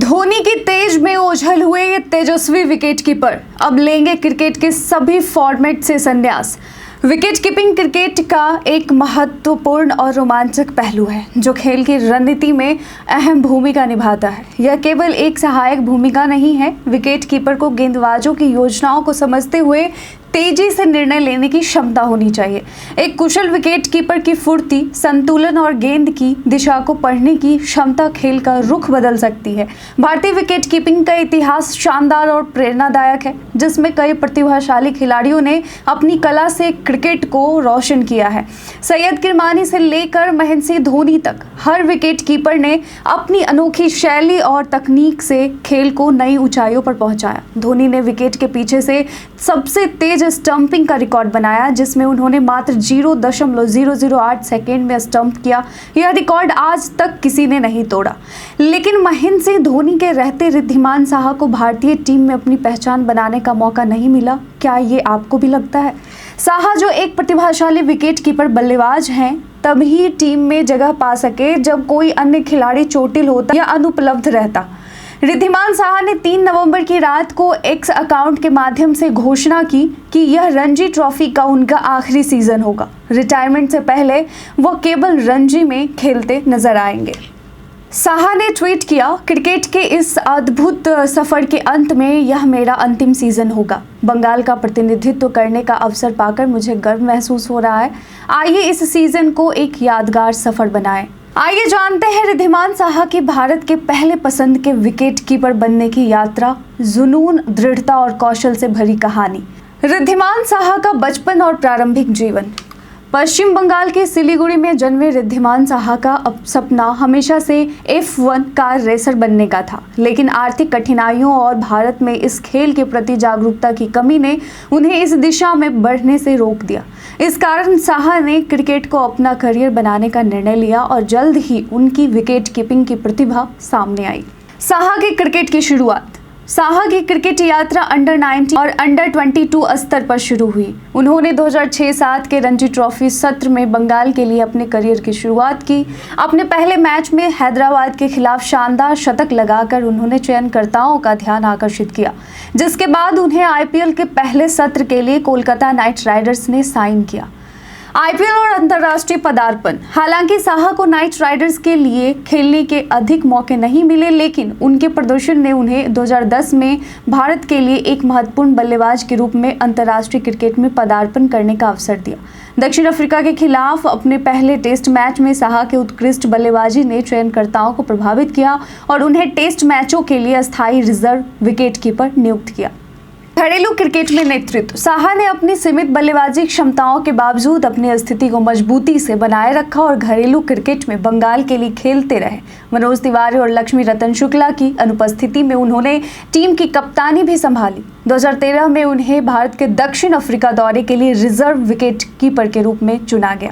धोनी की तेज में ओझल हुए ये तेजस्वी विकेटकीपर अब लेंगे क्रिकेट के सभी फॉर्मेट से संन्यास। विकेट कीपिंग क्रिकेट का एक महत्वपूर्ण और रोमांचक पहलू है जो खेल की रणनीति में अहम भूमिका निभाता है। यह केवल एक सहायक भूमिका नहीं है, विकेट कीपर को गेंदबाजों की योजनाओं को समझते हुए तेजी से निर्णय लेने की क्षमता होनी चाहिए। एक कुशल विकेट कीपर की फुर्ती, संतुलन और गेंद की दिशा को पढ़ने की क्षमता खेल का रुख बदल सकती है। भारतीय विकेट कीपिंग का इतिहास शानदार और प्रेरणादायक है, जिसमें कई प्रतिभाशाली खिलाड़ियों ने अपनी कला से क्रिकेट को रोशन किया है। सैयद किरमानी से लेकर महेंद्र सिंह धोनी तक हर विकेट कीपर ने अपनी अनोखी शैली और तकनीक से खेल को नई ऊंचाइयों पर पहुंचाया। धोनी ने विकेट के पीछे से सबसे तेज स्टंपिंग का रिकॉर्ड बनाया, जिसमें उन्होंने मात्र 0.008 सेकेंड में स्टंप किया। यह रिकॉर्ड आज तक किसी ने नहीं तोड़ा। लेकिन महेंद्र सिंह धोनी के रहते रिद्धिमान साहा को भारतीय टीम में अपनी पहचान बनाने का मौका नहीं मिला। क्या ये आपको भी लगता है? साहा जो एक प्रतिभाशाली विकेट कीपर बल्लेबाज हैं, तभी टीम में जगह पा सके जब कोई अन्य खिलाड़ी चोटिल होता या अनुपलब्ध रहता। रिद्धिमान साहा ने 3 नवंबर की रात को एक्स अकाउंट के माध्यम से घोषणा की कि यह रणजी ट्रॉफी का उनका आखिरी सीजन होगा। रिटायरमेंट से पहले वह केवल रणजी में खेलते नजर आएंगे। साहा ने ट्वीट किया, क्रिकेट के इस अद्भुत सफर के अंत में यह मेरा अंतिम सीजन होगा। बंगाल का प्रतिनिधित्व करने का अवसर पाकर मुझे गर्व महसूस हो रहा है। आइए इस सीजन को एक यादगार सफर बनाएं। आइए जानते हैं रिद्धिमान साहा की भारत के पहले पसंद के विकेट कीपर बनने की यात्रा, जुनून, दृढ़ता और कौशल से भरी कहानी। रिद्धिमान साहा का बचपन और प्रारंभिक जीवन। पश्चिम बंगाल के सिलीगुड़ी में जन्मे रिद्धिमान साहा का सपना हमेशा से F1 कार रेसर बनने का था, लेकिन आर्थिक कठिनाइयों और भारत में इस खेल के प्रति जागरूकता की कमी ने उन्हें इस दिशा में बढ़ने से रोक दिया। इस कारण साहा ने क्रिकेट को अपना करियर बनाने का निर्णय लिया और जल्द ही उनकी विकेट कीपिंग की प्रतिभा सामने आई। साहा की क्रिकेट की शुरुआत। साहा की क्रिकेट यात्रा अंडर 19 और अंडर 22 स्तर पर शुरू हुई। उन्होंने 2006-07 के रणजी ट्रॉफी सत्र में बंगाल के लिए अपने करियर की शुरुआत की। अपने पहले मैच में हैदराबाद के खिलाफ शानदार शतक लगाकर उन्होंने चयनकर्ताओं का ध्यान आकर्षित किया, जिसके बाद उन्हें आईपीएल के पहले सत्र के लिए कोलकाता नाइट राइडर्स ने साइन किया। आईपीएल और अंतर्राष्ट्रीय पदार्पण। हालांकि साहा को नाइट राइडर्स के लिए खेलने के अधिक मौके नहीं मिले, लेकिन उनके प्रदर्शन ने उन्हें 2010 में भारत के लिए एक महत्वपूर्ण बल्लेबाज के रूप में अंतर्राष्ट्रीय क्रिकेट में पदार्पण करने का अवसर दिया। दक्षिण अफ्रीका के खिलाफ अपने पहले टेस्ट मैच में साहा के उत्कृष्ट बल्लेबाजी ने चयनकर्ताओं को प्रभावित किया और उन्हें टेस्ट मैचों के लिए अस्थायी रिजर्व विकेटकीपर नियुक्त किया। घरेलू क्रिकेट में नेतृत्व। साहा ने अपनी सीमित बल्लेबाजी क्षमताओं के बावजूद अपनी स्थिति को मजबूती से बनाए रखा और घरेलू क्रिकेट में बंगाल के लिए खेलते रहे। मनोज तिवारी और लक्ष्मी रतन शुक्ला की अनुपस्थिति में उन्होंने टीम की कप्तानी भी संभाली। 2013 में उन्हें भारत के दक्षिण अफ्रीका दौरे के लिए रिजर्व विकेट कीपर के रूप में चुना गया।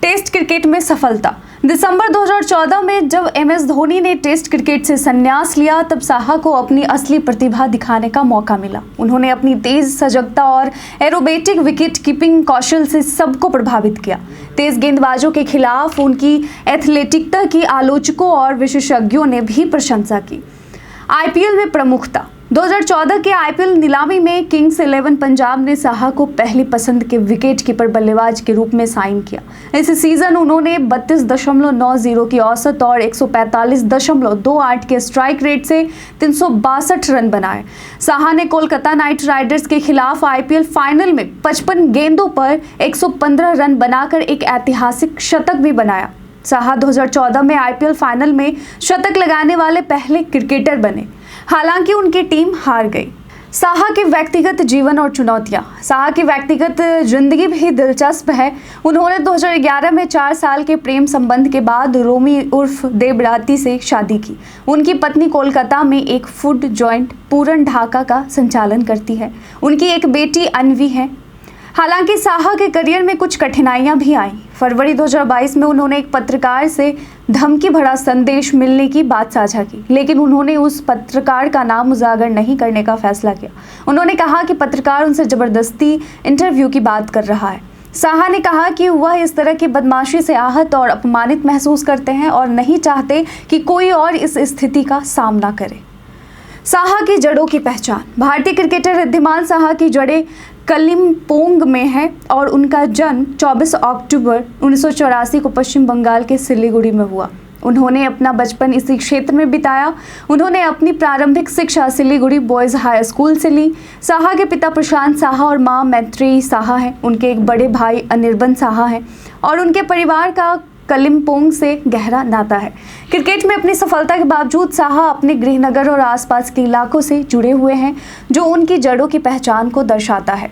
टेस्ट क्रिकेट में सफलता। दिसंबर 2014 में जब एमएस धोनी ने टेस्ट क्रिकेट से संन्यास लिया, तब साहा को अपनी असली प्रतिभा दिखाने का मौका मिला। उन्होंने अपनी तेज सजगता और एरोबेटिक विकेट कीपिंग कौशल से सबको प्रभावित किया। तेज गेंदबाजों के खिलाफ उनकी एथलेटिकता की आलोचकों और विशेषज्ञों ने भी प्रशंसा की। आईपीएल में प्रमुखता। 2014 के आईपीएल नीलामी में किंग्स 11 पंजाब ने साहा को पहली पसंद के विकेट कीपर बल्लेबाज के रूप में साइन किया। इस सीजन उन्होंने 32.90 की औसत और 145.28 के स्ट्राइक रेट से 362 रन बनाए। साहा ने कोलकाता नाइट राइडर्स के खिलाफ आईपीएल फाइनल में 55 गेंदों पर 115 रन बनाकर एक ऐतिहासिक शतक भी बनाया। साहा 2014 में आईपीएल फाइनल में शतक लगाने वाले पहले क्रिकेटर बने, हालांकि उनकी टीम हार गई। साहा के व्यक्तिगत जीवन और चुनौतियां। साहा की व्यक्तिगत जिंदगी भी दिलचस्प है। उन्होंने 2011 में 4 साल के प्रेम संबंध के बाद रोमी उर्फ देवराती से शादी की। उनकी पत्नी कोलकाता में एक फूड जॉइंट पूरन ढाका का संचालन करती है। उनकी एक बेटी अन्वी है। हालांकि साहा के करियर में कुछ कठिनाइयां भी आईं। फरवरी 2022 में उन्होंने एक पत्रकार से धमकी भरा संदेश मिलने की बात साझा की, लेकिन उन्होंने उस पत्रकार का नाम उजागर नहीं करने का फैसला किया। उन्होंने कहा कि पत्रकार उनसे जबरदस्ती इंटरव्यू की बात कर रहा है। साहा ने कहा कि वह इस तरह की बदमाशी से आहत और अपमानित महसूस करते हैं और नहीं चाहते कि कोई और इस स्थिति का सामना करे। साहा की जड़ों की पहचान। भारतीय क्रिकेटर रिद्धिमान साहा की जड़ें कलिम्पोंग में है और उनका जन्म 24 अक्टूबर 1984 को पश्चिम बंगाल के सिलीगुड़ी में हुआ। उन्होंने अपना बचपन इसी क्षेत्र में बिताया। उन्होंने अपनी प्रारंभिक शिक्षा सिलीगुड़ी बॉयज़ हाई स्कूल से ली। साहा के पिता प्रशांत साहा और मां मैत्रेयी साहा हैं। उनके एक बड़े भाई अनिर्बन साहा हैं और उनके परिवार का कलिम्पोंग से गहरा नाता है। क्रिकेट में अपनी सफलता के बावजूद साहा अपने गृहनगर और आसपास के इलाकों से जुड़े हुए हैं, जो उनकी जड़ों की पहचान को दर्शाता है।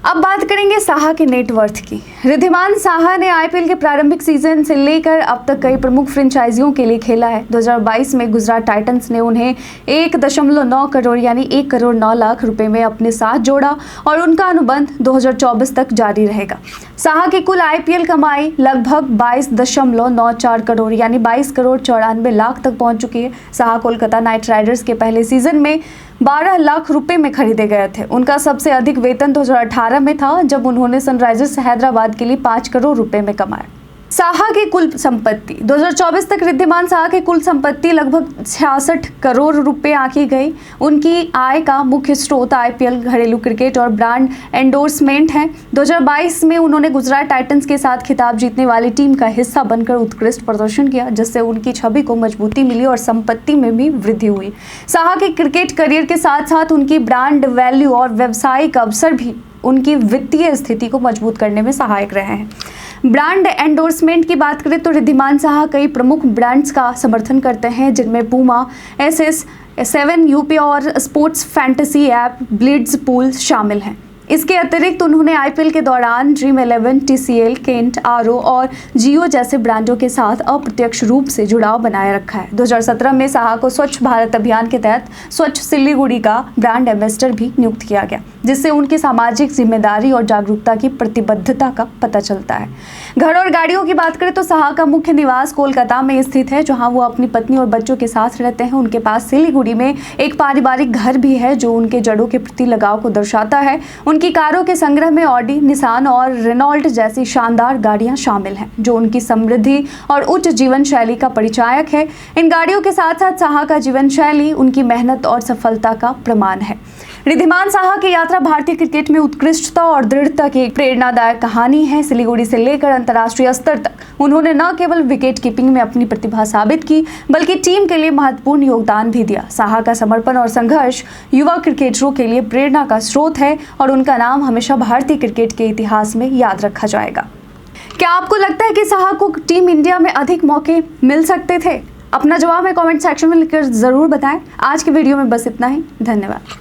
अब बात करेंगे साहा के नेटवर्थ की। रिद्धिमान साहा ने आईपीएल के प्रारंभिक सीजन से लेकर अब तक कई प्रमुख फ्रेंचाइजियों के लिए खेला है। 2022 में गुजरात टाइटंस ने उन्हें 1.9 करोड़ यानी 1 करोड़ 9 लाख रुपए में अपने साथ जोड़ा और उनका अनुबंध 2024 तक जारी रहेगा। साहा की कुल आईपीएल कमाई लगभग 22.94 करोड़ यानी 22 करोड़ 94 लाख तक पहुंच चुकी है। साहा कोलकाता नाइट राइडर्स के पहले सीजन में 12 लाख रुपए में खरीदे गए थे। उनका सबसे अधिक वेतन 2018 में था, जब उन्होंने सनराइजर्स हैदराबाद के लिए 5 करोड़ रुपए में कमाया। साहा की कुल संपत्ति। 2024 तक रिद्धिमान साहा की कुल संपत्ति लगभग 66 करोड़ रुपए आंकी गई। उनकी आय का मुख्य स्रोत आईपीएल, घरेलू क्रिकेट और ब्रांड एंडोर्समेंट है। 2022 में उन्होंने गुजरात टाइटंस के साथ खिताब जीतने वाली टीम का हिस्सा बनकर उत्कृष्ट प्रदर्शन किया, जिससे उनकी छवि को मजबूती मिली और संपत्ति में भी वृद्धि हुई। साहा के क्रिकेट करियर के साथ साथ उनकी ब्रांड वैल्यू और व्यावसायिक अवसर भी उनकी वित्तीय स्थिति को मजबूत करने में सहायक रहे हैं। ब्रांड एंडोर्समेंट की बात करें तो रिद्धिमान साहा कई प्रमुख ब्रांड्स का समर्थन करते हैं, जिनमें पूमा, एसएस, 7 यूपी और sports fantasy app blitz pool शामिल हैं। इसके अतिरिक्त उन्होंने आईपीएल के दौरान ड्रीम 11, टीसीएल, केंट, आरओ और जियो जैसे ब्रांडों के साथ अप्रत्यक्ष रूप से जुड़ाव बनाए रखा है। 2017 में साहा को स्वच्छ भारत अभियान के तहत स्वच्छ सिलीगुड़ी का ब्रांड एम्बेसडर भी नियुक्त किया गया, जिससे उनकी सामाजिक जिम्मेदारी और जागरूकता की प्रतिबद्धता का पता चलता है। घर और गाड़ियों की बात करें तो साहा का मुख्य निवास कोलकाता में स्थित है, जहां वो अपनी पत्नी और बच्चों के साथ रहते हैं। उनके पास सिलीगुड़ी में एक पारिवारिक घर भी है, जो उनके जड़ों के प्रति लगाव को दर्शाता है। उनकी कारों के संग्रह में ऑडी, निसान और रेनॉल्ट जैसी शानदार गाड़ियां शामिल हैं, जो उनकी समृद्धि और उच्च जीवन शैली का परिचायक है। इन गाड़ियों के साथ साथ साहा का जीवन शैली उनकी मेहनत और सफलता का प्रमाण है। रिद्धिमान साहा की यात्रा भारतीय क्रिकेट में उत्कृष्टता और दृढ़ता की एक प्रेरणादायक कहानी है। सिलीगुड़ी से लेकर अंतर्राष्ट्रीय स्तर तक उन्होंने न केवल विकेट कीपिंग में अपनी प्रतिभा साबित की, बल्कि टीम के लिए महत्वपूर्ण योगदान भी दिया। साहा का समर्पण और संघर्ष युवा क्रिकेटरों के लिए प्रेरणा का स्रोत है और उनका नाम हमेशा भारतीय क्रिकेट के इतिहास में याद रखा जाएगा। क्या आपको लगता है कि साहा को टीम इंडिया में अधिक मौके मिल सकते थे? अपना जवाब हमें कमेंट सेक्शन में लिखकर जरूर बताएं। आज की वीडियो में बस इतना ही। धन्यवाद।